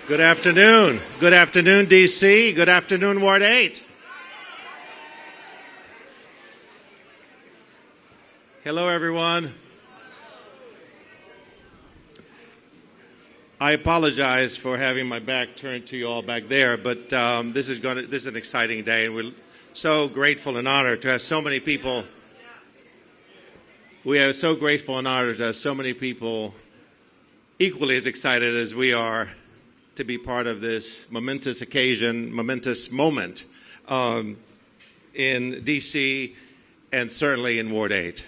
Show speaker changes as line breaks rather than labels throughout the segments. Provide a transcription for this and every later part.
Good afternoon. Good afternoon, D.C. Good afternoon, Ward 8. Hello, everyone. I apologize for having my back turned to you all back there, but this is an exciting day, and we're so grateful and honored to have so many people. We are so grateful and honored to have so many people equally as excited as we are to be part of this momentous occasion, momentous moment in D.C. and certainly in Ward 8.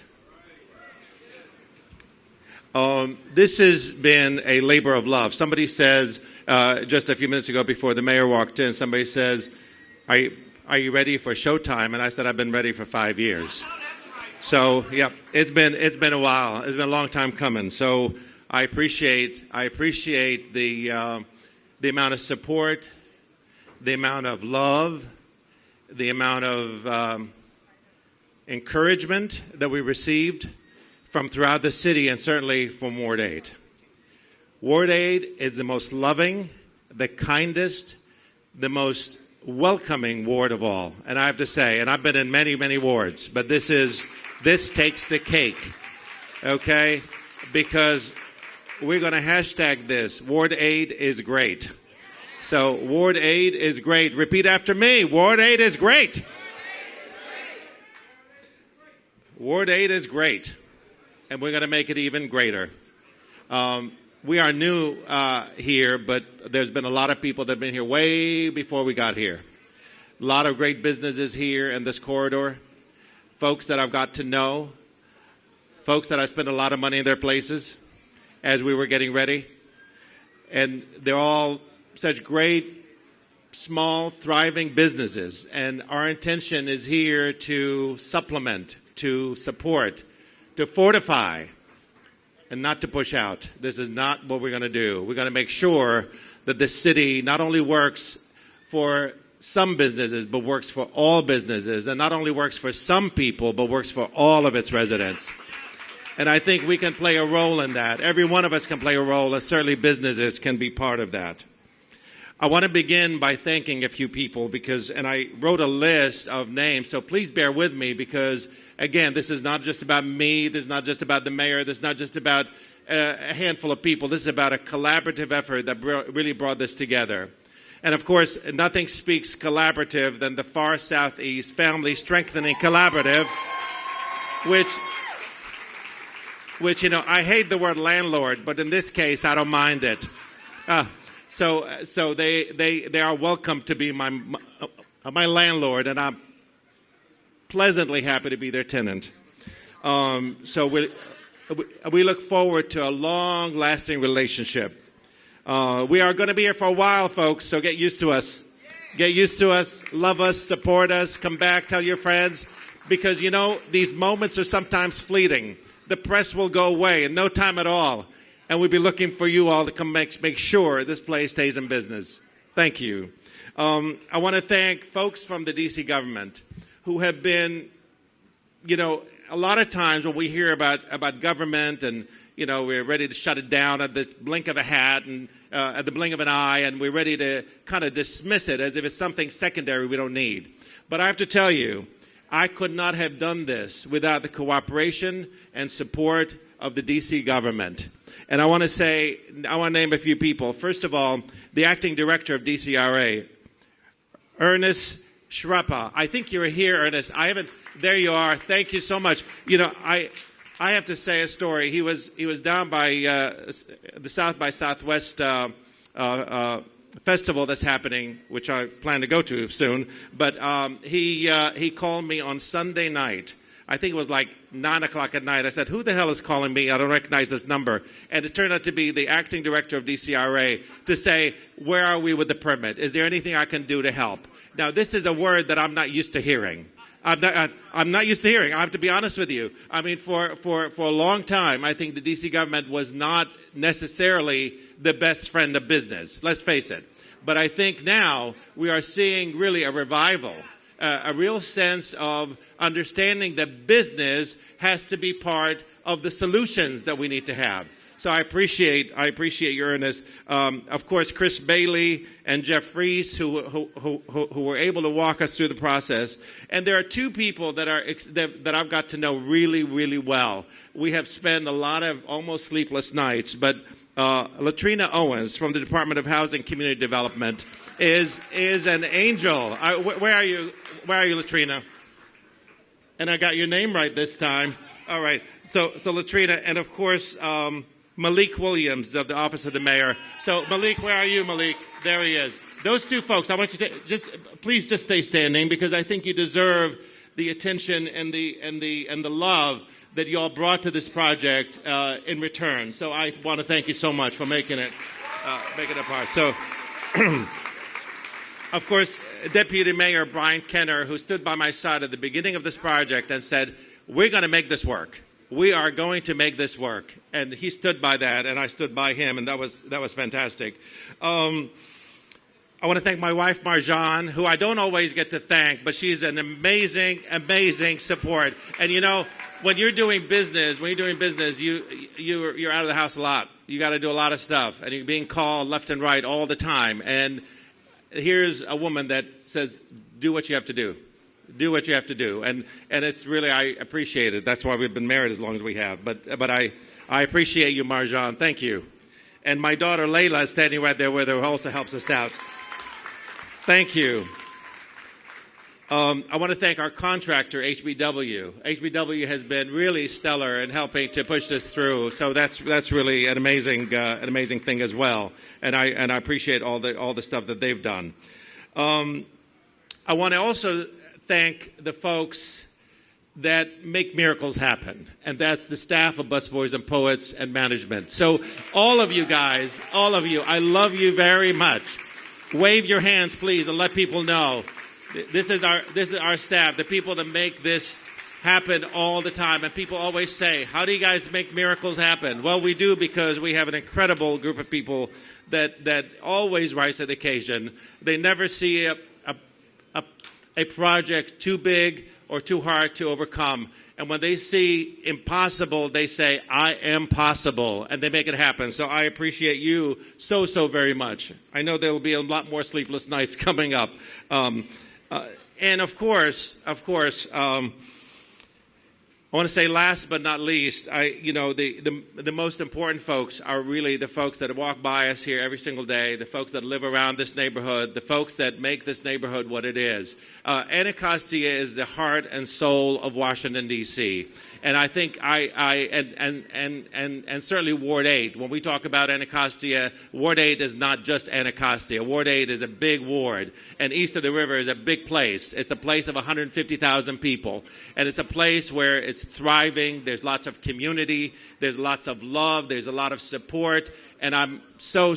This has been a labor of love. Somebody says, just a few minutes ago before the mayor walked in, somebody says, are you ready for showtime? And I said, I've been ready for 5 years. So, yeah, it's been a while. It's been a long time coming. So I appreciate the amount of support, the amount of love, the amount of encouragement that we received from throughout the city and certainly from Ward 8. Ward 8 is the most loving, the kindest, the most welcoming ward of all. And I have to say, and I've been in many, many wards, but this takes the cake, okay? Because we're going to hashtag this. Ward 8 is great. So Ward 8 is great. Repeat after me. Ward 8 is great. Ward 8 is great. And we're going to make it even greater. We are new here, but there's been a lot of people that have been here way before we got here. A lot of great businesses here in this corridor. Folks that I've got to know. Folks that I spent a lot of money in their places as we were getting ready. And they're all such great, small, thriving businesses. And our intention is here to supplement, to support, to fortify, and not to push out. This is not what we're going to do. We're going to make sure that the city not only works for some businesses, but works for all businesses, and not only works for some people, but works for all of its residents. And I think we can play a role in that. Every one of us can play a role, and certainly businesses can be part of that. I want to begin by thanking a few people and I wrote a list of names, so please bear with me because, again, this is not just about me, this is not just about the mayor, this is not just about a handful of people, this is about a collaborative effort that really brought this together. And of course, nothing speaks collaborative than the Far Southeast Family Strengthening Collaborative, which, you know, I hate the word landlord, but in this case, I don't mind it. So they are welcome to be my landlord, and I'm pleasantly happy to be their tenant. So we look forward to a long-lasting relationship. We are going to be here for a while, folks, so get used to us. Get used to us, love us, support us, come back, tell your friends, because, you know, these moments are sometimes fleeting. The press will go away in no time at all. And we'll be looking for you all to come make sure this place stays in business. Thank you. I want to thank folks from the D.C. government who have been, you know, a lot of times when we hear about government and, you know, we're ready to shut it down at the blink of a hat and at the blink of an eye, and we're ready to kind of dismiss it as if it's something secondary we don't need. But I have to tell you, I could not have done this without the cooperation and support of the D.C. government. And I want to name a few people. First of all, the acting director of DCRA, Ernest Schrappa. I think you're here, Ernest. There you are. Thank you so much. You know, I have to say a story. He was down by the South by Southwest festival that's happening, which I plan to go to soon. But he called me on Sunday night. I think it was like 9 o'clock at night. I said, who the hell is calling me? I don't recognize this number. And it turned out to be the acting director of DCRA to say, where are we with the permit? Is there anything I can do to help? Now, this is a word that I'm not used to hearing. I'm not used to hearing. I have to be honest with you. I mean, for a long time, I think the D.C. government was not necessarily the best friend of business. Let's face it. But I think now we are seeing really a revival, a real sense of understanding that business has to be part of the solutions that we need to have. So I appreciate your earnest. Of course, Chris Bailey and Jeff Reese, who were able to walk us through the process. And there are two people that I've got to know really, really well. We have spent a lot of almost sleepless nights, but Latrina Owens from the Department of Housing and Community Development is an angel. Where are you? Where are you, Latrina? And I got your name right this time. All right. So Latrina, and of course, Malik Williams of the Office of the Mayor. So Malik, where are you, Malik? There he is. Those two folks, I want you to please stay standing, because I think you deserve the attention and the love that you all brought to this project in return. So I want to thank you so much for making it part. So. Of course, Deputy Mayor Brian Kenner, who stood by my side at the beginning of this project and said, we're going to make this work. We are going to make this work. And he stood by that, and I stood by him, and that was fantastic. I want to thank my wife, Marjan, who I don't always get to thank, but she's an amazing, amazing support. And you know, when you're doing business, you're out of the house a lot. You got to do a lot of stuff, and you're being called left and right all the time. And here's a woman that says, do what you have to do. Do what you have to do. And it's really, I appreciate it. That's why we've been married as long as we have. But I appreciate you, Marjan. Thank you. And my daughter, Layla, is standing right there with her, who also helps us out. Thank you. I want to thank our contractor, HBW. HBW has been really stellar in helping to push this through. So that's really an amazing thing as well. And I appreciate all the stuff that they've done. I want to also thank the folks that make miracles happen, and that's the staff of Busboys and Poets and management. So all of you guys, all of you, I love you very much. Wave your hands, please, and let people know. This is our staff, the people that make this happen all the time. And people always say, how do you guys make miracles happen? Well, we do, because we have an incredible group of people that always rise to the occasion. They never see a project too big or too hard to overcome. And when they see impossible, they say, I am possible, and they make it happen. So I appreciate you so very much. I know there will be a lot more sleepless nights coming up. And of course, I want to say, last but not least, the most important folks are really the folks that walk by us here every single day, the folks that live around this neighborhood, the folks that make this neighborhood what it is. Anacostia is the heart and soul of Washington, D.C. And I think and certainly Ward 8, when we talk about Anacostia, Ward 8 is not just Anacostia. Ward 8 is a big ward, and east of the river is a big place. It's a place of 150,000 people, and it's a place where it's thriving. There's lots of community. There's lots of love. There's a lot of support, and I'm so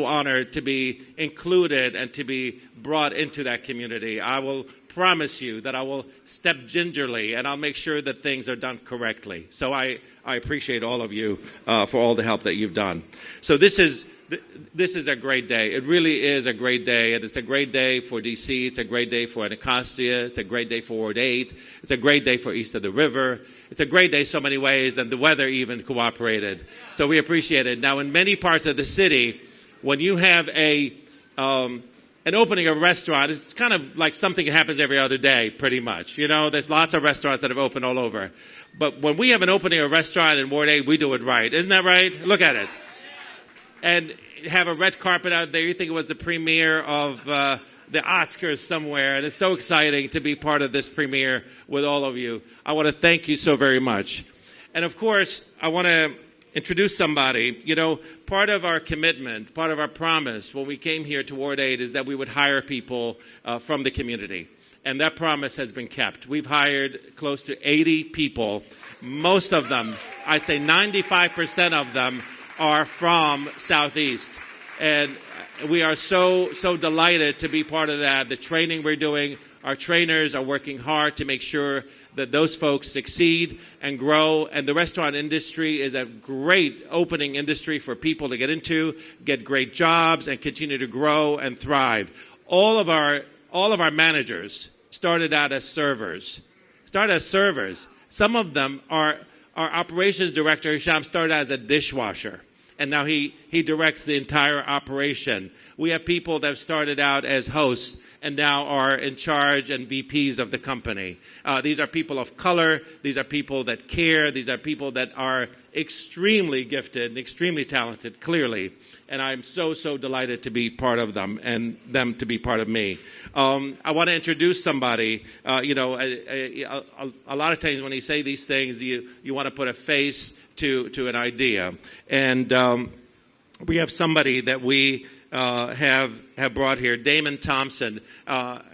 honored to be included and to be brought into that community. I will promise you that I will step gingerly, and I'll make sure that things are done correctly. So I appreciate all of you for all the help that you've done. So this is a great day. It really is a great day, and it's a great day for D.C. It's a great day for Anacostia. It's a great day for Ward 8. It's a great day for east of the river. It's a great day so many ways, and the weather even cooperated. So we appreciate it. Now, in many parts of the city, when you have an opening of a restaurant, it's kind of like something that happens every other day, pretty much. You know, there's lots of restaurants that have opened all over. But when we have an opening of a restaurant in Ward 8, we do it right. Isn't that right? Look at it. And have a red carpet out there. You think it was the premiere of the Oscars somewhere. And it's so exciting to be part of this premiere with all of you. I want to thank you so very much. And of course, I want to introduce somebody. You know, part of our commitment, part of our promise when we came here to Ward 8 is that we would hire people from the community. And that promise has been kept. We've hired close to 80 people. Most of them, I'd say 95% of them, are from Southeast. And we are so delighted to be part of that. The training we're doing, our trainers are working hard to make sure that those folks succeed and grow. And the restaurant industry is a great opening industry for people to get into, get great jobs, and continue to grow and thrive. All of our managers started out as servers. Some of them, our operations director, Hisham, started as a dishwasher. and now he directs the entire operation. We have people that have started out as hosts and now are in charge and VPs of the company. These are people of color. These are people that care. These are people that are extremely gifted and extremely talented, clearly. And I'm so, so delighted to be part of them and them to be part of me. I want to introduce somebody. A lot of times when you say these things, you want to put a face to an idea. And we have somebody that we have brought here, Damon Thompson.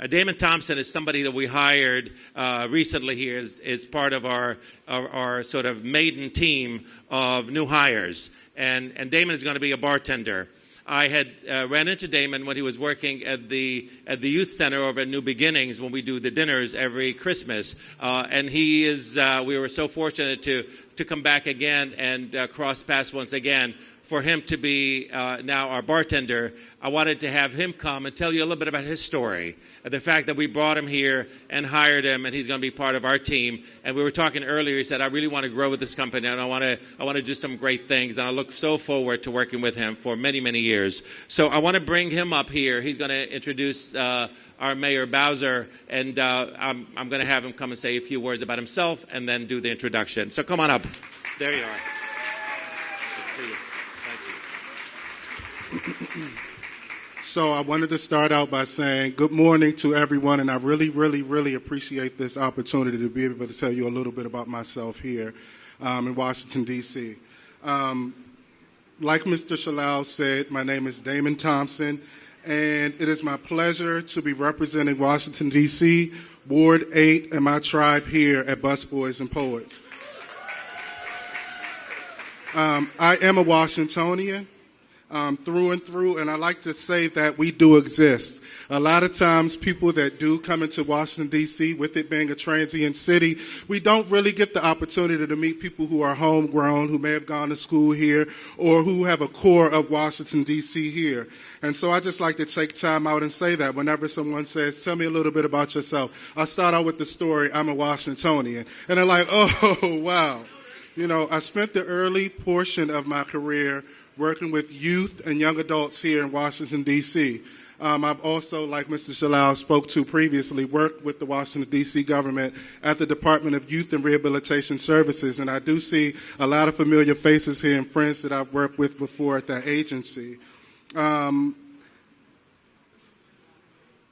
Damon Thompson is somebody that we hired recently here as part of our sort of maiden team of new hires. And Damon is going to be a bartender. I had ran into Damon when he was working at the youth center over at New Beginnings when we do the dinners every Christmas. And he is. We were so fortunate to come back again and cross paths once again. For him to be now our bartender, I wanted to have him come and tell you a little bit about his story. The fact that we brought him here and hired him, and he's going to be part of our team. And we were talking earlier. He said, "I really want to grow with this company, and I want to do some great things." And I look so forward to working with him for many, many years. So I want to bring him up here. He's going to introduce our Mayor Bowser, and I'm going to have him come and say a few words about himself, and then do the introduction. So come on up. There you are. Good to see you.
So I wanted to start out by saying good morning to everyone, and I really, really, really appreciate this opportunity to be able to tell you a little bit about myself here in Washington, D.C. Like Mr. Shalal said, my name is Damon Thompson, and it is my pleasure to be representing Washington, D.C., Ward 8, and my tribe here at Busboys and Poets. I am a Washingtonian. Through and through, and I like to say that we do exist. A lot of times people that do come into Washington, D.C., with it being a transient city, we don't really get the opportunity to meet people who are homegrown, who may have gone to school here, or who have a core of Washington, D.C. here. And so I just like to take time out and say that whenever someone says, "Tell me a little bit about yourself," I start out with the story, "I'm a Washingtonian." And they're like, "Oh, wow." You know, I spent the early portion of my career working with youth and young adults here in Washington, D.C. I've also, like Mr. Shalal spoke to previously, worked with the Washington, D.C. government at the Department of Youth and Rehabilitation Services, and I do see a lot of familiar faces here and friends that I've worked with before at that agency.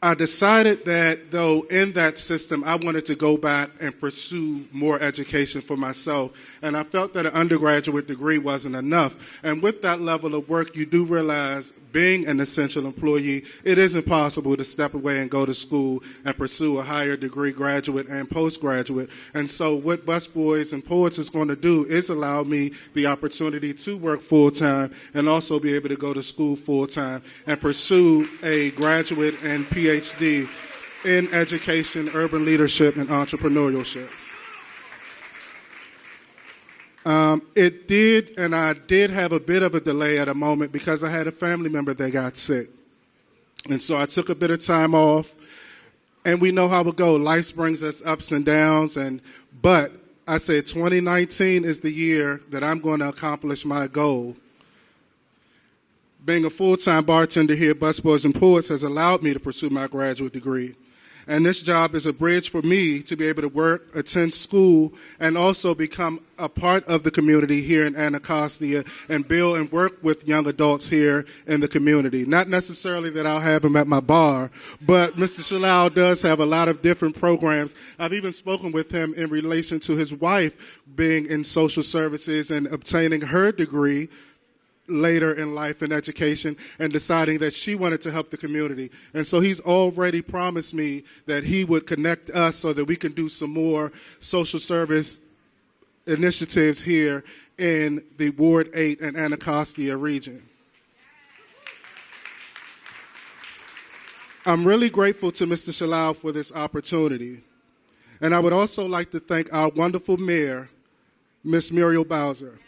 I decided that, though, in that system, I wanted to go back and pursue more education for myself. And I felt that an undergraduate degree wasn't enough. And with that level of work, you do realize, being an essential employee, it is impossible to step away and go to school and pursue a higher degree, graduate and postgraduate. And so what Busboys and Poets is going to do is allow me the opportunity to work full-time and also be able to go to school full-time and pursue a graduate and PhD in education, urban leadership, and entrepreneurship. It did, and I did have a bit of a delay at a moment because I had a family member that got sick. And so I took a bit of time off, and we know how it goes. Life brings us ups and downs, but I said 2019 is the year that I'm going to accomplish my goal. Being a full-time bartender here at Busboys and Poets has allowed me to pursue my graduate degree. And this job is a bridge for me to be able to work, attend school, and also become a part of the community here in Anacostia and build and work with young adults here in the community. Not necessarily that I'll have them at my bar, but Mr. Shalal does have a lot of different programs. I've even spoken with him in relation to his wife being in social services and obtaining her degree later in life in education and deciding that she wanted to help the community. And so he's already promised me that he would connect us so that we can do some more social service initiatives here in the Ward 8 and Anacostia region. I'm really grateful to Mr. Shalal for this opportunity. And I would also like to thank our wonderful mayor, Miss Muriel Bowser.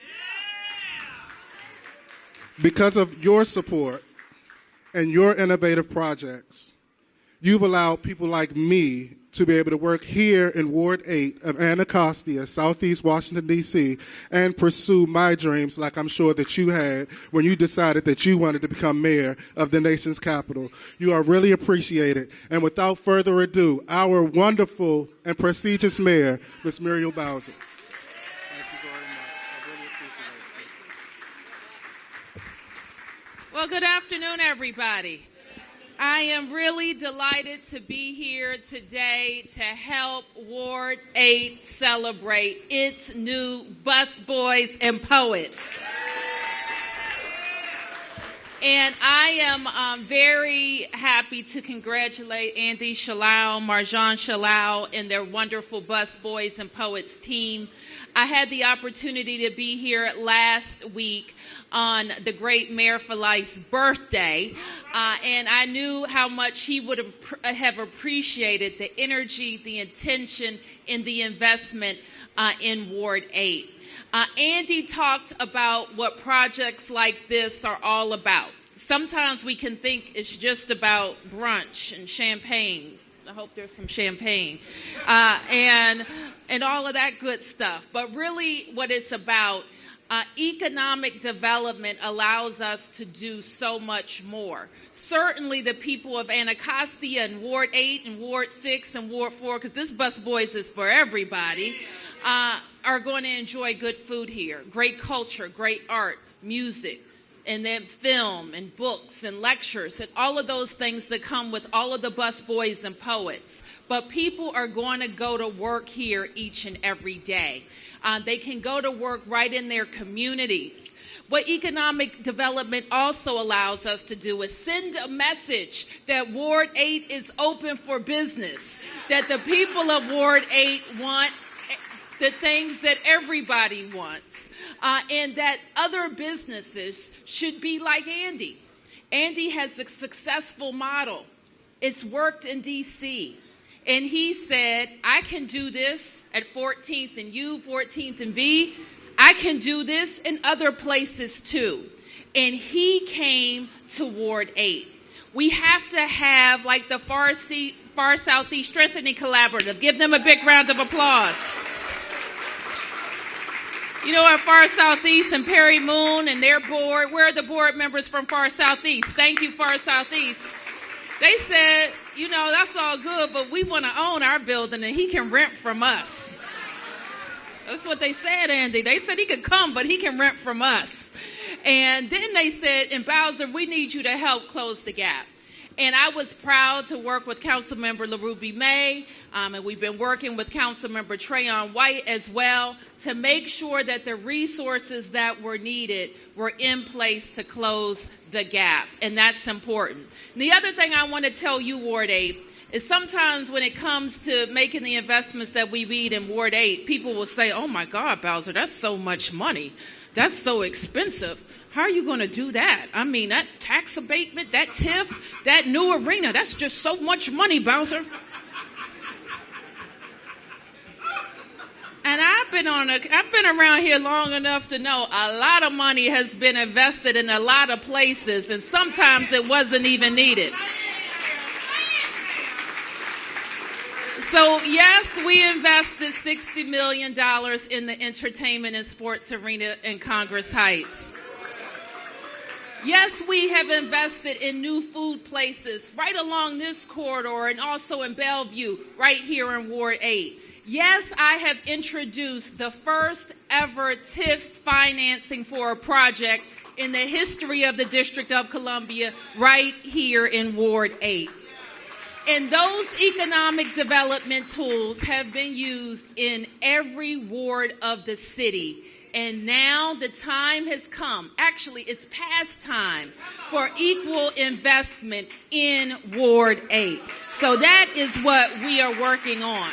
Because of your support and your innovative projects, You've allowed people like me to be able to work here in Ward 8 of Anacostia, Southeast Washington, D.C., and pursue my dreams like I'm sure that you had when you decided that you wanted to become mayor of the nation's capital. You are really appreciated. And without further ado, our wonderful and prestigious mayor, Ms. Muriel Bowser. Thank you very much. I really appreciate it.
Well, good afternoon, everybody. I am really delighted to be here today to help Ward 8 celebrate its new Busboys and Poets. And I am very happy to congratulate Andy Shalal, Marjan Shalal, and their wonderful Busboys and Poets team. I had the opportunity to be here last week on the great Mayor for Life's birthday, and I knew how much he would have appreciated the energy, the intention, and the investment in Ward 8. Andy talked about what projects like this are all about. Sometimes we can think it's just about brunch and champagne. I hope there's some champagne and all of that good stuff. But really what it's about, economic development allows us to do so much more. Certainly the people of Anacostia and Ward 8 and Ward 6 and Ward 4, because this Busboys is for everybody, are going to enjoy good food here, great culture, great art, music, and then film and books and lectures and all of those things that come with all of the Busboys and Poets. But people are going to go to work here each and every day. They can go to work right in their communities. What economic development also allows us to do is send a message that Ward 8 is open for business, that the people of Ward 8 want the things that everybody wants, and that other businesses should be like Andy. Andy has a successful model. It's worked in D.C., and he said, I can do this at 14th and U, 14th and V. I can do this in other places too. And he came to Ward 8. We have to have, like the Far Southeast Strengthening Collaborative. Give them a big round of applause. You know, at Far Southeast and Perry Moon and their board, where are the board members from Far Southeast? Thank you, Far Southeast. They said, you know, that's all good, but we want to own our building and he can rent from us. That's what they said, Andy. They said he could come, but he can rent from us. And then they said, and Bowser, we need you to help close the gap. And I was proud to work with Councilmember LaRuby May, and we've been working with Councilmember TRAYON White as well to make sure that the resources that were needed were in place to close the gap, and that's important. And the other thing I want to tell you, Ward 8, is sometimes when it comes to making the investments that we need in Ward 8, people will say, oh my God, Bowser, that's so much money. That's so expensive. How are you going to do that? I mean, that tax abatement, that TIF, that new arena, that's just so much money, Bowser. And I've been around here long enough to know a lot of money has been invested in a lot of places, and sometimes it wasn't even needed. So, yes, we invested $60 million in the entertainment and sports arena in Congress Heights. Yes, we have invested in new food places right along this corridor and also in Bellevue, right here in Ward 8. Yes, I have introduced the first ever TIF financing for a project in the history of the District of Columbia right here in Ward 8. And those economic development tools have been used in every ward of the city. And now the time has come, actually it's past time, for equal investment in Ward 8. So that is what we are working on.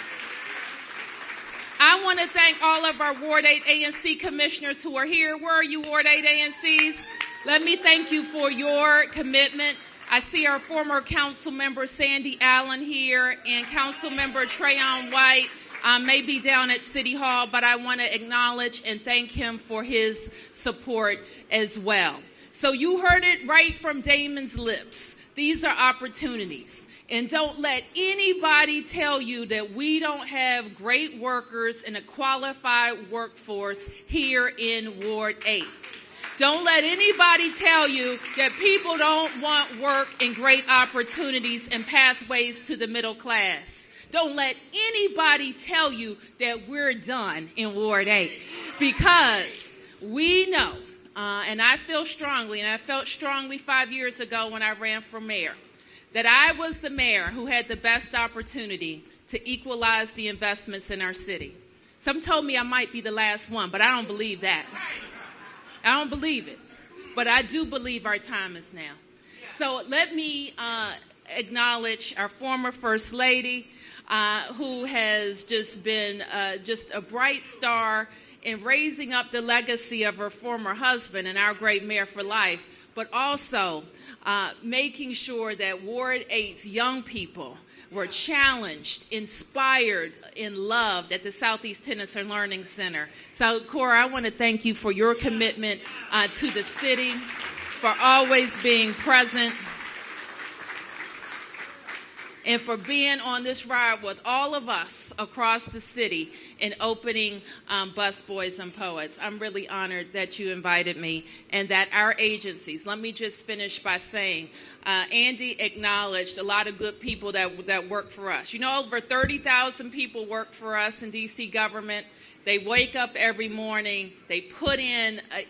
I want to thank all of our Ward 8 ANC commissioners who are here. Where are you, Ward 8 ANCs? Let me thank you for your commitment. I see our former council member Sandy Allen here and council member TRAYON White may be down at City Hall, but I want to acknowledge and thank him for his support as well. So you heard it right from Damon's lips. These are opportunities. And don't let anybody tell you that we don't have great workers and a qualified workforce here in Ward 8. Don't let anybody tell you that people don't want work and great opportunities and pathways to the middle class. Don't let anybody tell you that we're done in Ward 8, because we know, and I feel strongly, and I felt strongly 5 years ago when I ran for mayor, that I was the mayor who had the best opportunity to equalize the investments in our city. Some told me I might be the last one, but I don't believe that. I don't believe it. But I do believe our time is now. So let me acknowledge our former First Lady, who has just been just a bright star in raising up the legacy of her former husband and our great mayor for life, but also making sure that Ward 8's young people were challenged, inspired, and loved at the Southeast Tennis and Learning Center. So, CORA, I want to thank you for your commitment to the city, for always being present, and for being on this ride with all of us across the city and opening Busboys and Poets. I'm really honored that you invited me, and that our agencies, let me just finish by saying, Andy acknowledged a lot of good people that work for us. You know, over 30,000 people work for us in D.C. government. They wake up every morning, they put in an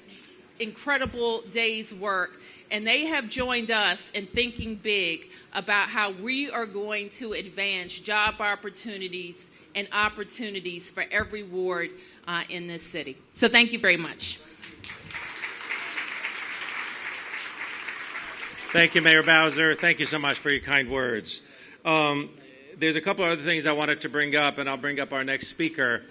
incredible day's work, and they have joined us in thinking big about how we are going to advance job opportunities and opportunities for every ward in this city. So thank you very much.
Thank you, Mayor Bowser. Thank you so much for your kind words. There's a couple of other things I wanted to bring up, and I'll bring up our next speaker.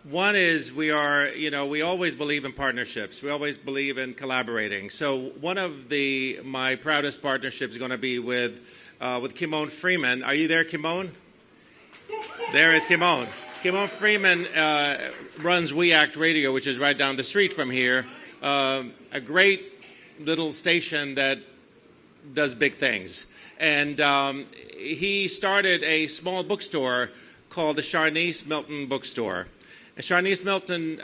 One is we always believe in partnerships. We always believe in collaborating. So one of my proudest partnerships is going to be with Kimon Freeman. Are you there, Kimon? There is Kimon. Kimon Freeman runs We Act Radio, which is right down the street from here. A great little station that does big things. And he started a small bookstore called the Charnice Milton Bookstore. And Charnice Milton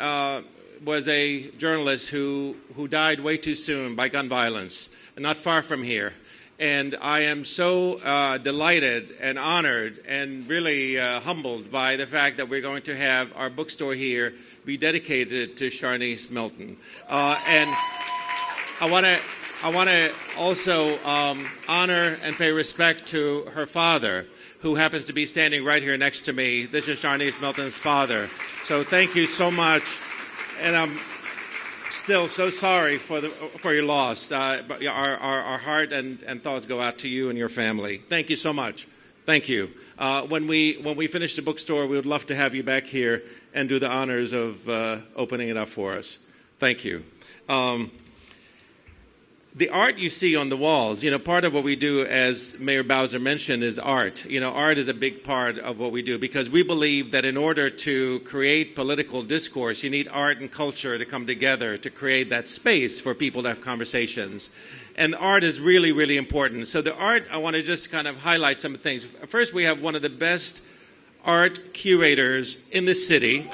was a journalist who died way too soon by gun violence, not far from here. And I am so delighted and honored and really humbled by the fact that we're going to have our bookstore here be dedicated to Charnice Milton. And I want to also honor and pay respect to her father, who happens to be standing right here next to me. This is Charnice Milton's father. So thank you so much. And I'm still so sorry for your loss. But our heart and thoughts go out to you and your family. Thank you so much. Thank you. When we finish the bookstore, we would love to have you back here and do the honors of opening it up for us. Thank you. The art you see on the walls, part of what we do, as Mayor Bowser mentioned, is art. Art is a big part of what we do, because we believe that in order to create political discourse, you need art and culture to come together to create that space for people to have conversations. And art is really, really important. So the art, I want to just kind of highlight some things. First, we have one of the best art curators in the city,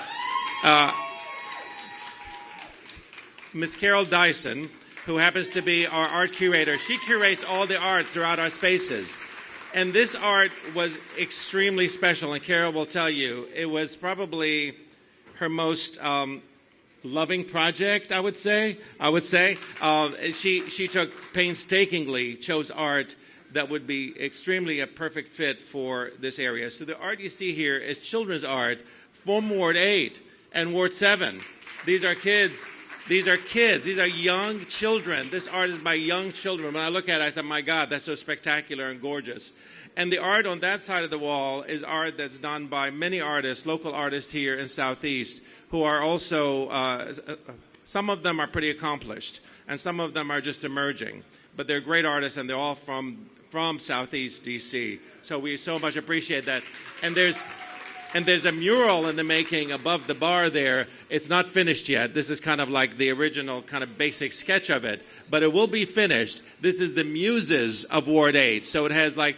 Ms. Carol Dyson, who happens to be our art curator. She curates all the art throughout our spaces. And this art was extremely special, and Carol will tell you, it was probably her most loving project, I would say. She took painstakingly, chose art that would be extremely a perfect fit for this area. So the art you see here is children's art from Ward 8 and Ward 7. These are kids. These are young children. This art is by young children. When I look at it, I say, my God, that's so spectacular and gorgeous. And the art on that side of the wall is art that's done by many artists, local artists here in Southeast, who are also, some of them are pretty accomplished, and some of them are just emerging. But they're great artists, and they're all from Southeast D.C. So we so much appreciate that. And there's a mural in the making above the bar there. It's not finished yet. This is kind of like the original kind of basic sketch of it, but it will be finished. This is the muses of Ward 8. So it has, like,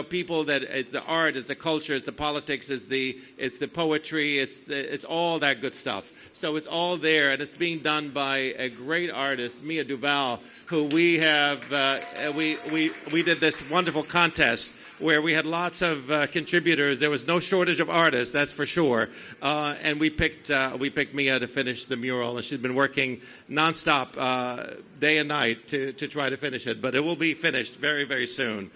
people that it's the art, it's the culture, it's the politics, it's the poetry, it's all that good stuff. So it's all there, and it's being done by a great artist, Mia Duval, who we have. We did this wonderful contest where we had lots of contributors. There was no shortage of artists, that's for sure. And we picked Mia to finish the mural, and she's been working nonstop, day and night, to try to finish it. But it will be finished very, very soon.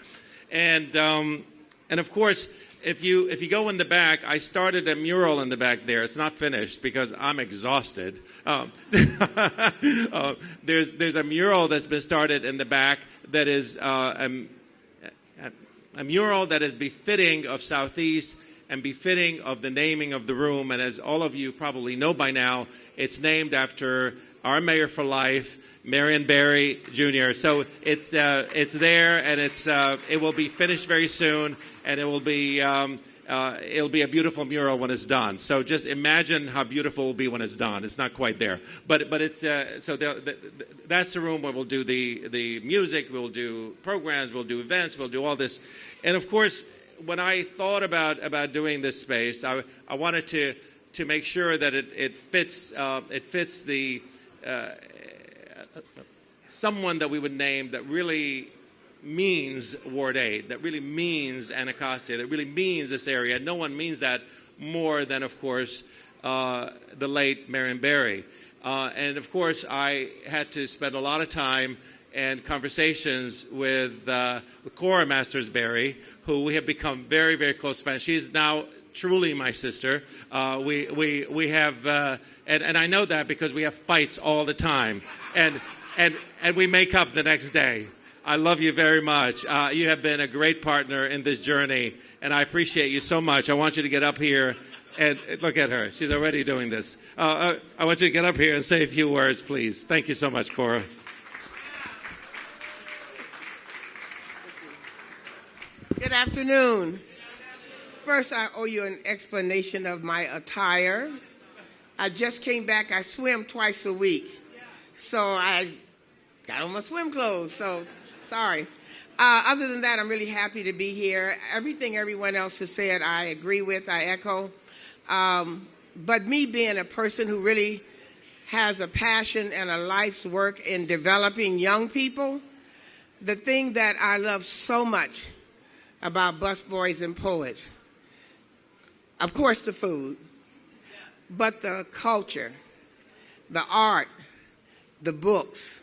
And of course, if you go in the back, I started a mural in the back there. It's not finished because I'm exhausted. There's a mural that's been started in the back that is a mural that is befitting of Southeast and befitting of the naming of the room. And as all of you probably know by now, it's named after our mayor for life, Marion Barry Jr. So it's there, and it will be finished very soon, and it'll be a beautiful mural when it's done. So just imagine how beautiful it will be when it's done. It's not quite there, but it's so that's the room where we'll do the music, we'll do programs, we'll do events, we'll do all this. And of course, when I thought about doing this space, I wanted to make sure that it fits the someone that we would name that really means Ward 8, that really means Anacostia, that really means this area. No one means that more than, of course, the late Marion Barry. And, of course, I had to spend a lot of time and conversations with CORA Masters Barry, who we have become very, very close friends. She's now truly my sister. We have, and I know that because we have fights all the time. And we make up the next day. I love you very much. You have been a great partner in this journey, and I appreciate you so much. I want you to get up here and look at her. She's already doing this. I want you to get up here and say a few words, please. Thank you so much, Cora.
Good afternoon. First, I owe you an explanation of my attire. I just came back. I swim twice a week, so I got on my swim clothes, so sorry. Other than that, I'm really happy to be here. Everything everyone else has said, I agree with, I echo. But me being a person who really has a passion and a life's work in developing young people, the thing that I love so much about Busboys and Poets, of course the food, but the culture, the art, the books.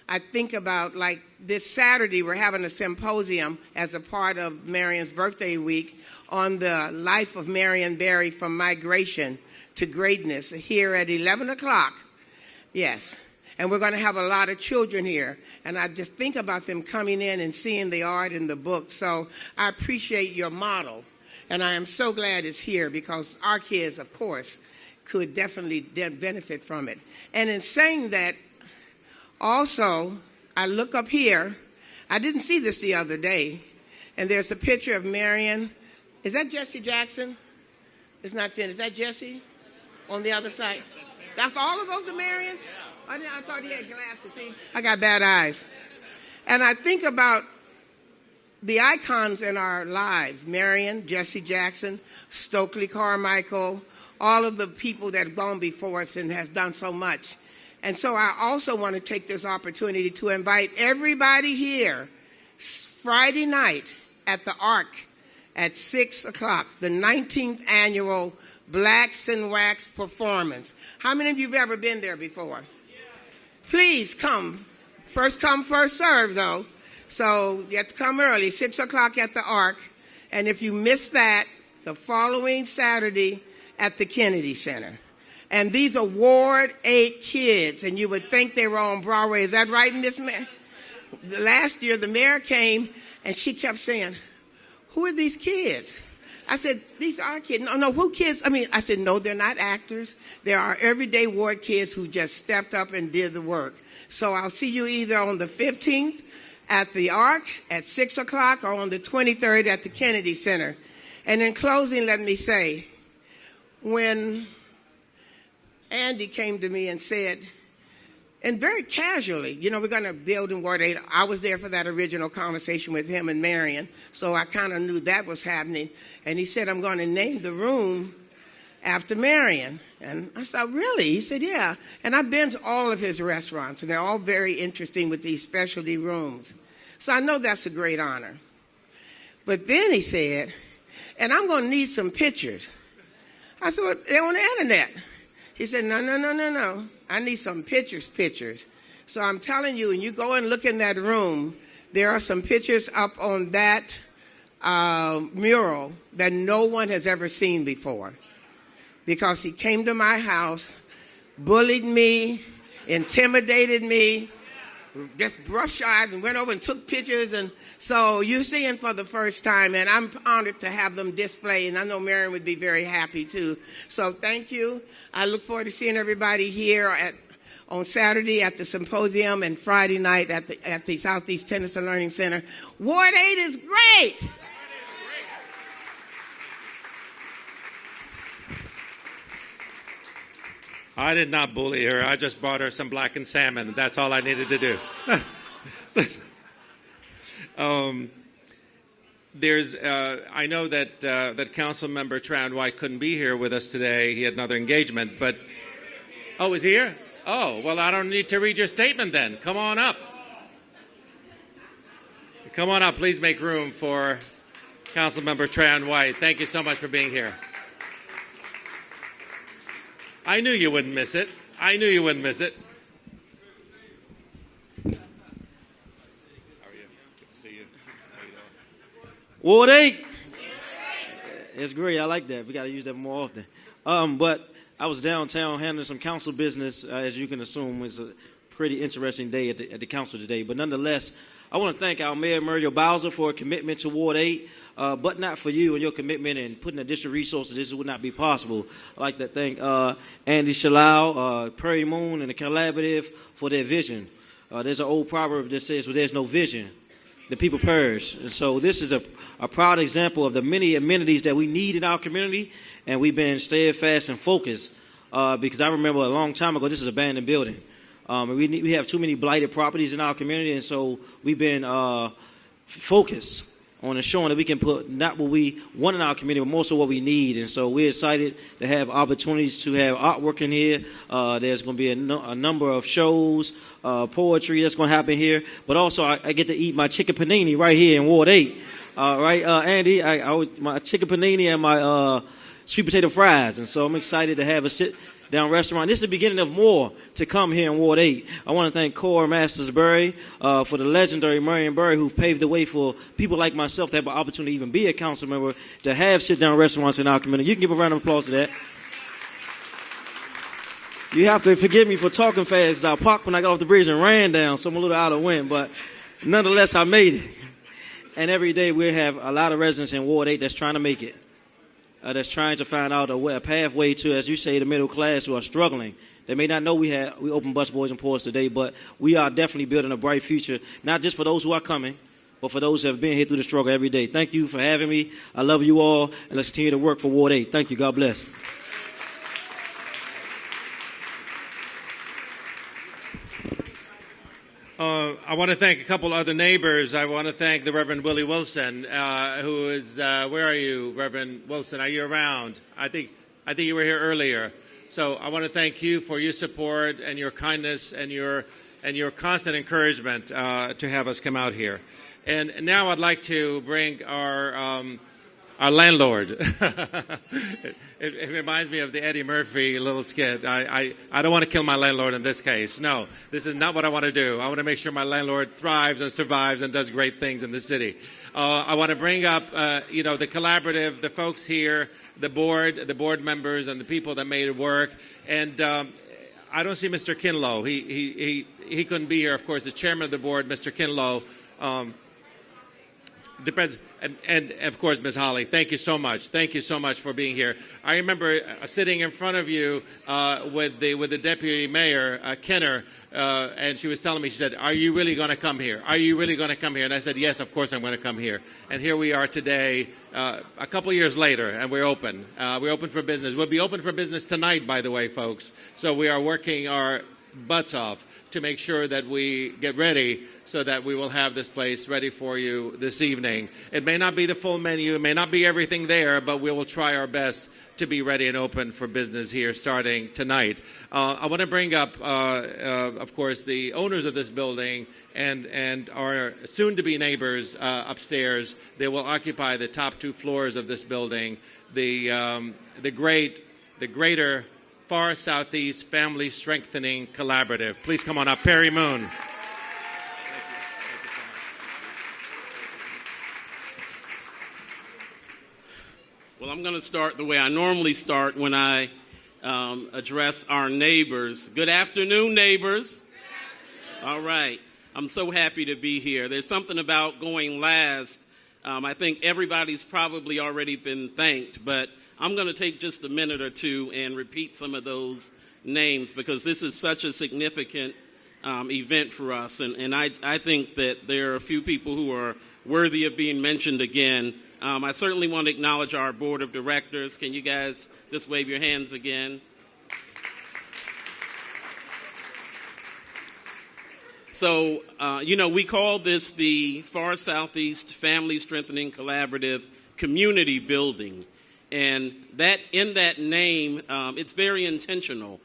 I think about, like, this Saturday we're having a symposium as a part of Marion's birthday week on the life of Marion Barry from migration to greatness here at 11 o'clock. Yes. And we're going to have a lot of children here. And I just think about them coming in and seeing the art and the books. So I appreciate your model. And I am so glad it's here because our kids, of course, could definitely benefit from it. And in saying that, also, I look up here. I didn't see this the other day. And there's a picture of Marion. Is that Jesse Jackson? It's not finished. Is that Jesse on the other side? That's all of those are Marion? I thought he had glasses. See, I got bad eyes. And I think about the icons in our lives, Marion, Jesse Jackson, Stokely Carmichael, all of the people that have gone before us and has done so much. And so I also want to take this opportunity to invite everybody here Friday night at the Ark at 6 o'clock, the 19th annual Blacks in Wax performance. How many of you have ever been there before? Please come. First come, first serve, though. So you have to come early, 6 o'clock at the Ark. And if you miss that, the following Saturday at the Kennedy Center. And these are Ward 8 kids, and you would think they were on Broadway. Is that right in this man? Last year, the mayor came, and she kept saying, who are these kids? I said, these are kids. No, who kids? I said, no, they're not actors. They are everyday Ward kids who just stepped up and did the work. So I'll see you either on the 15th at the Ark at 6 o'clock or on the 23rd at the Kennedy Center. And in closing, let me say, when Andy came to me and said, And very casually, you know, we're going to build in Ward 8. I was there for that original conversation with him and Marion, so I kind of knew that was happening. And he said, I'm going to name the room after Marion. And I said, really? He said, yeah. And I've been to all of his restaurants, and they're all very interesting with these specialty rooms. So I know that's a great honor. But then he said, and I'm going to need some pictures. I said, well, they're on the internet. He said, no. I need some pictures. So I'm telling you, when you go and look in that room, there are some pictures up on that mural that no one has ever seen before. Because he came to my house, bullied me, intimidated me, just brush-eyed and went over and took pictures. And so you're seeing for the first time, and I'm honored to have them displayed, and I know Marion would be very happy too. So thank you. I look forward to seeing everybody here on Saturday at the symposium and Friday night at the Southeast Tennis and Learning Center. Ward 8 is great.
I did not bully her. I just brought her some blackened salmon. That's all I needed to do. I know that Council Member Trayon White couldn't be here with us today. He had another engagement. But oh, is he here? Oh, well, I don't need to read your statement then. Come on up. Come on up. Please make room for Council Member Trayon White. Thank you so much for being here. I knew you wouldn't miss it. I knew you wouldn't miss it. How are you? Good to see you. How you doing?
Ward 8. It's great. I like that. We got to use that more often. But I was downtown handling some council business. As you can assume, it's a pretty interesting day at the council today. But nonetheless, I want to thank our Mayor, Muriel Bowser, for a commitment to Ward 8. But not for you and your commitment and putting additional resources, this would not be possible. I'd like to thank Andy Shalau, Prairie Moon, and the Collaborative for their vision. There's an old proverb that says, well, there's no vision, the people perish. And so this is a proud example of the many amenities that we need in our community, and we've been steadfast and focused because I remember a long time ago, this is an abandoned building. We have too many blighted properties in our community, and so we've been focused on ensuring that we can put not what we want in our community, but more so what we need. And so we're excited to have opportunities to have artwork in here. There's going to be a number of shows, poetry that's going to happen here. But also I get to eat my chicken panini right here in Ward 8. Right, Andy? My chicken panini and my sweet potato fries. And so I'm excited to have a sit-down restaurant. This is the beginning of more to come here in Ward 8. I want to thank CORA Mastersbury for the legendary Marion Berry, who paved the way for people like myself to have an opportunity to even be a council member, to have sit-down restaurants in our community. You can give a round of applause to that. You have to forgive me for talking fast. I parked when I got off the bridge and ran down, so I'm a little out of wind, but nonetheless, I made it. And every day we have a lot of residents in Ward 8 that's trying to make it. That's trying to find out a pathway to, as you say, the middle class who are struggling. They may not know we open Busboys and Poets today, but we are definitely building a bright future, not just for those who are coming, but for those who have been here through the struggle every day. Thank you for having me. I love you all, and let's continue to work for Ward 8. Thank you. God bless.
I want to thank a couple other neighbors. I want to thank the Reverend Willie Wilson, who is, where are you, Reverend Wilson? Are you around? I think you were here earlier. So I want to thank you for your support and your kindness and your constant encouragement to have us come out here. And now I'd like to bring our landlord. It reminds me of the Eddie Murphy little skit. I don't want to kill my landlord in this case. No, this is not what I want to do. I want to make sure my landlord thrives and survives and does great things in the city. I want to bring up, the collaborative, the folks here, the board members, and the people that made it work. And I don't see Mr. Kinlow. He couldn't be here. Of course, the chairman of the board, Mr. Kinlow. The president. And of course, Ms. Holly, thank you so much. Thank you so much for being here. I remember sitting in front of you with the deputy mayor, Kenner, and she was telling me, she said, "Are you really going to come here? Are you really going to come here?" And I said, "Yes, of course I'm going to come here." And here we are today, a couple years later, and we're open. We're open for business. We'll be open for business tonight, by the way, folks. So we are working our butts off to make sure that we get ready so that we will have this place ready for you this evening. It may not be the full menu, it may not be everything there, but we will try our best to be ready and open for business here starting tonight. I want to bring up, of course, the owners of this building and our soon-to-be neighbors upstairs. They will occupy the top 2 floors of this building. The Greater Far Southeast Family Strengthening Collaborative. Please come on up. Perry Moon.
Well, I'm going to start the way I normally start when I address our neighbors. Good afternoon, neighbors. Good afternoon. All right. I'm so happy to be here. There's something about going last. I think everybody's probably already been thanked, but I'm going to take just a minute or two and repeat some of those names because this is such a significant event for us. And I think that there are a few people who are worthy of being mentioned again. I certainly want to acknowledge our board of directors. Can you guys just wave your hands again? So, we call this the Far Southeast Family Strengthening Collaborative Community Building. And that in that name, it's very intentional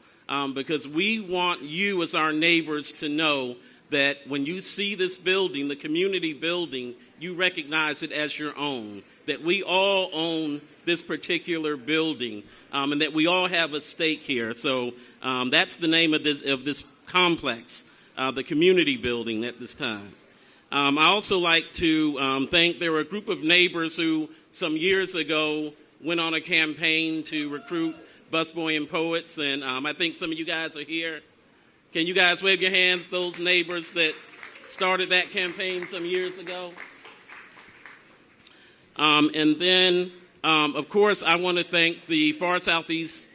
because we want you as our neighbors to know that when you see this building, the community building, you recognize it as your own, that we all own this particular building, and that we all have a stake here. So that's the name of this complex, the community building at this time. I also like to thank, there were a group of neighbors who some years ago went on a campaign to recruit Busboys and Poets, and I think some of you guys are here. Can you guys wave your hands, those neighbors that started that campaign some years ago? And then, of course, I want to thank the Far Southeast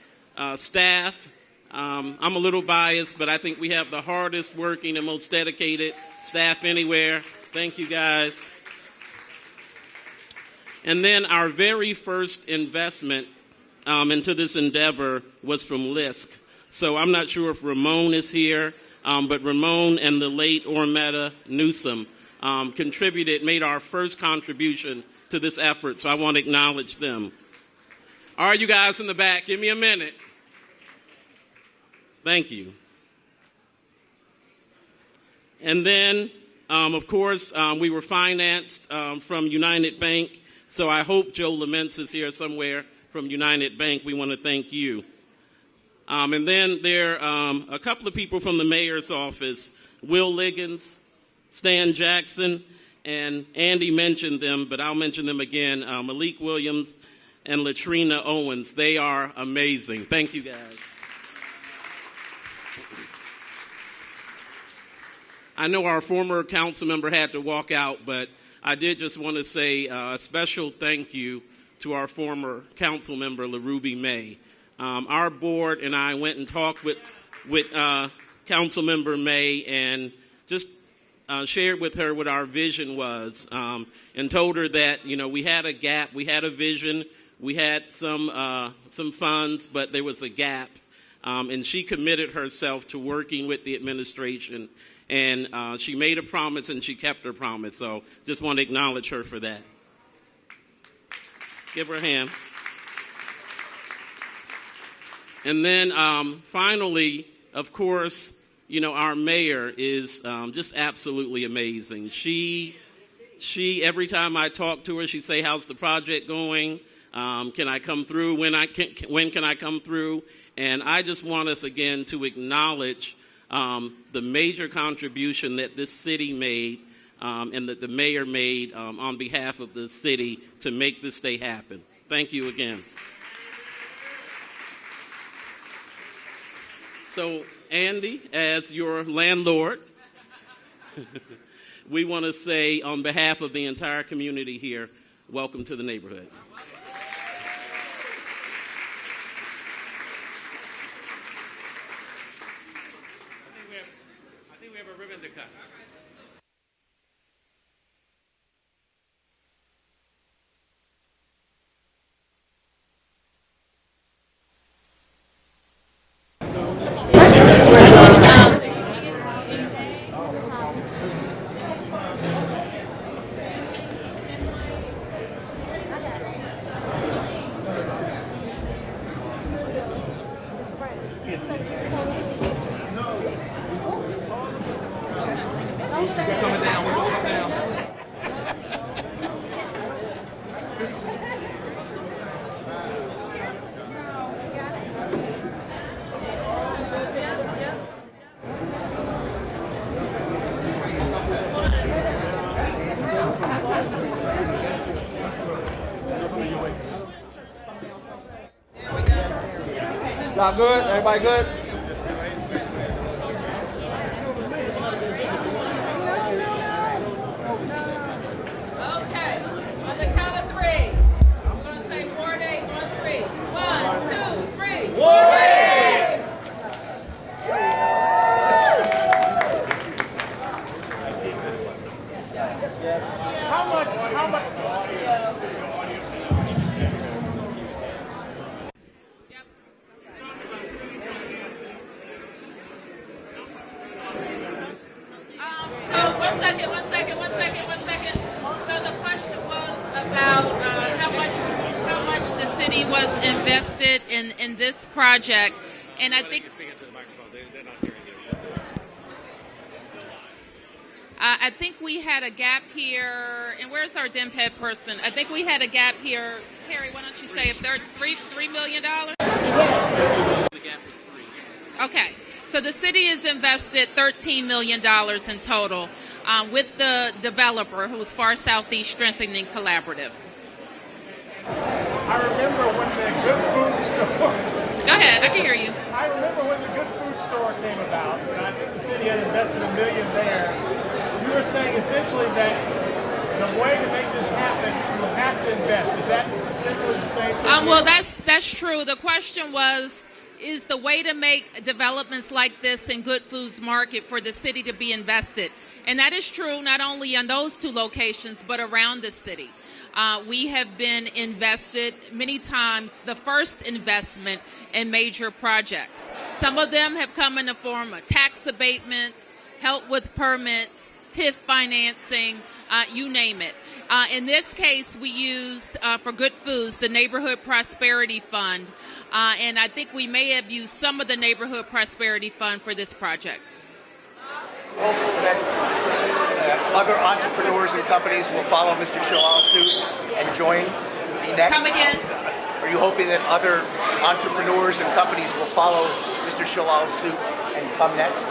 staff. I'm a little biased, but I think we have the hardest working and most dedicated staff anywhere. Thank you, guys. And then our very first investment into this endeavor was from LISC. So I'm not sure if Ramon is here, but Ramon and the late Ormetta Newsom made our first contribution to this effort, so I want to acknowledge them. All right, you guys in the back, give me a minute. Thank you. And then, of course, we were financed from United Bank, so I hope Joe Laments is here somewhere from United Bank. We want to thank you. And then there are a couple of people from the mayor's office, Will Liggins, Stan Jackson, and Andy mentioned them, but I'll mention them again, Malik Williams and Latrina Owens. They are amazing. Thank you, guys. I know our former council member had to walk out, but I did just want to say a special thank you to our former council member, LaRuby May. Our board and I went and talked with council member May and just shared with her what our vision was, and told her that, we had a gap, we had a vision, we had some funds, but there was a gap, and she committed herself to working with the administration, and she made a promise and she kept her promise. So just want to acknowledge her for that. Give her a hand. And then finally, of course, our mayor is just absolutely amazing. She every time I talk to her, she say, "How's the project going? Can I come through? When can I come through?" And I just want us again to acknowledge the major contribution that this city made and that the mayor made on behalf of the city to make this day happen. Thank you again. So, Andy, as your landlord, we want to say on behalf of the entire community here, welcome to the neighborhood.
I think we have a ribbon to cut.
Y'all good? Everybody good?
Okay, on the count of three, we're going to say Ward 8 on three. 1, 2, 3.
Ward 8!
How much?
So one second. So the question was about how much the city was invested in this project, and I think I think we had a gap here. And where's our DEMPED person? I think we had a gap here. Harry, why don't you say if they're $3 million?
The gap was 3.
Okay. So the city has invested $13 million in total with the developer, who is Far Southeast Strengthening Collaborative.
I remember when the Good Food Store.
Go ahead, I can hear you.
I remember when the Good Food Store came about, and I think the city had invested $1 million there. You were saying essentially that the way to make this happen, you have to invest. Is that essentially the same thing?
Well, that's true. The question was, is the way to make developments like this in Good Foods Market for the city to be invested. And that is true not only on those 2 locations, but around the city. We have been invested many times, the first investment in major projects. Some of them have come in the form of tax abatements, help with permits, TIF financing, you name it. In this case, we used, for Good Foods, the Neighborhood Prosperity Fund, and I think we may have used some of the Neighborhood Prosperity Fund for this project.
Hopeful that other entrepreneurs and companies will follow Mr. Shalal's suit and join me next?
Come again?
Are you hoping that other entrepreneurs and companies will follow Mr. Shalal's suit and come next?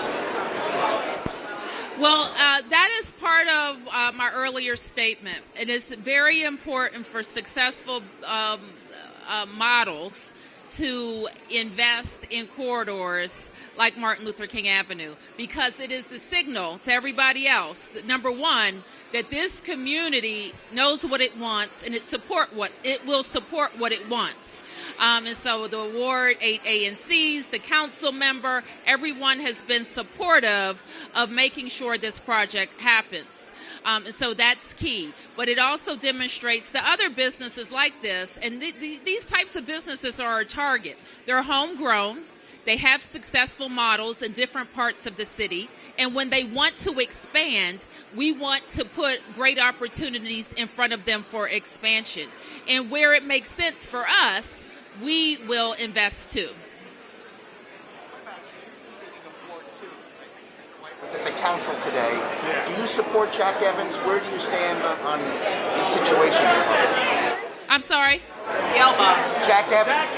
Well, that is part of my earlier statement. It is very important for successful models to invest in corridors like Martin Luther King Avenue, because it is a signal to everybody else that, number one, that this community knows what it wants and it will support what it wants. And so the Ward 8 ANCs, the council member, everyone has been supportive of making sure this project happens. And so that's key. But it also demonstrates the other businesses like this, and these types of businesses are our target. They're homegrown. They have successful models in different parts of the city. And when they want to expand, we want to put great opportunities in front of them for expansion. And where it makes sense for us, we will invest too.
Was at the council today. Do you support Jack Evans? Where do you stand on the situation?
I'm sorry?
Jack Evans.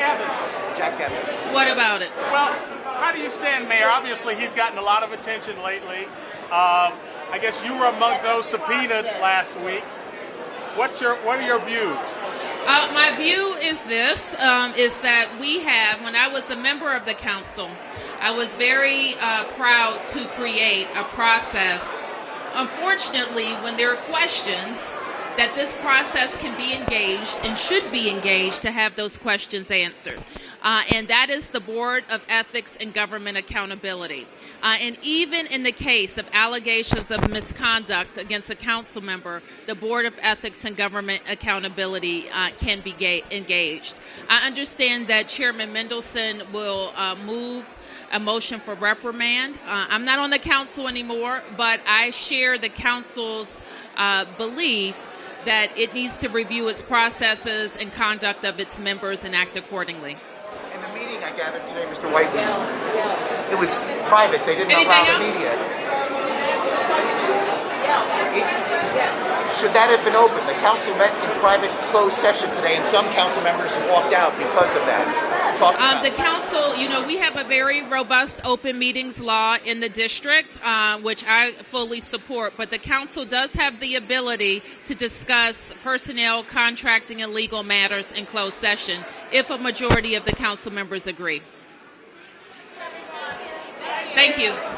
Jack Evans.
What about it?
Well, how do you stand, Mayor? Obviously, he's gotten a lot of attention lately. I guess you were among those subpoenaed last week. What are your views?
My view is this, is that we have, when I was a member of the council, I was very proud to create a process. Unfortunately, when there are questions, that this process can be engaged and should be engaged to have those questions answered. And that is the Board of Ethics and Government Accountability. And even in the case of allegations of misconduct against a council member, the Board of Ethics and Government Accountability can be engaged. I understand that Chairman Mendelson will move a motion for reprimand. I'm not on the council anymore, but I share the council's belief that it needs to review its processes and conduct of its members and act accordingly.
In the meeting I gathered today, Mr. White, it was private. They didn't allow the media. Should that have been open? The council met in private closed session today, and some council members walked out because of that.
The council, we have a very robust open meetings law in the district, which I fully support, but the council does have the ability to discuss personnel, contracting, and legal matters in closed session if a majority of the council members agree. Thank you.